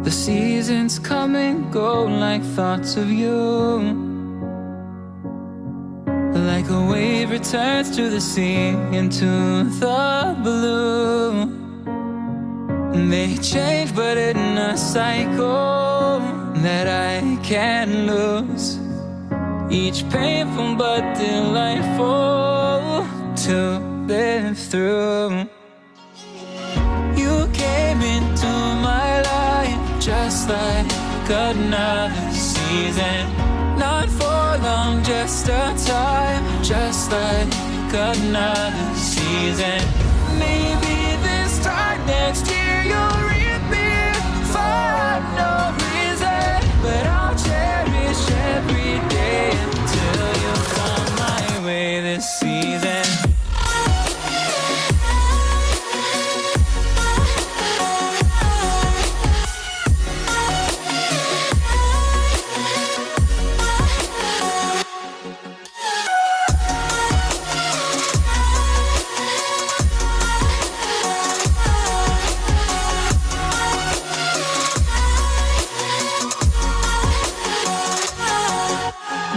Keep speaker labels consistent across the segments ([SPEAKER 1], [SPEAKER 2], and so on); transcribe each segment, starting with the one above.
[SPEAKER 1] The seasons come and go like thoughts of you. Like a wave returns to the sea, into the blue. They change but in a cycle that I can't lose. Each painful but delightful to live through. You came into my life just like another season. Not for long, just a time, just like another season. Maybe this time next year you'll reap me for no reason, but I'll cherish every day until you come my way this season.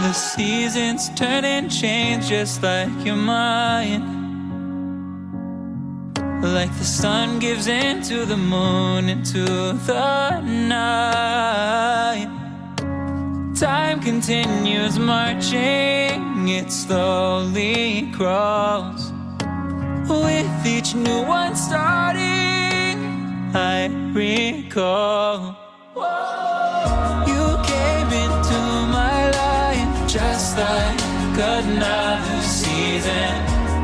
[SPEAKER 1] The seasons turn and change just like your mind. Like the sun gives into the moon, into the night. Time continues marching, it slowly crawls. With each new one starting, I recall. You came into my life just like another season.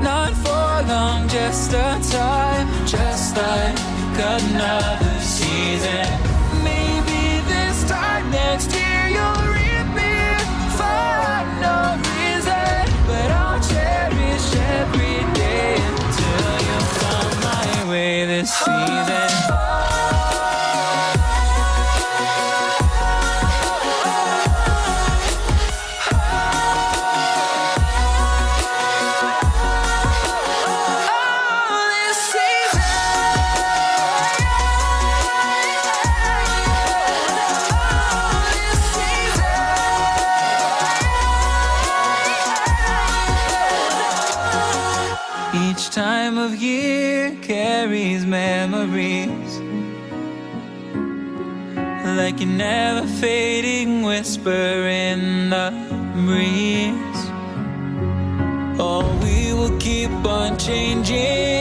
[SPEAKER 1] Not for long, just a time, just like another season. Maybe this time next year you'll reap me for no reason, but I'll cherish every day until you come my way this season. Each time of year carries memories, like a never fading whisper in the breeze. Oh, we will keep on changing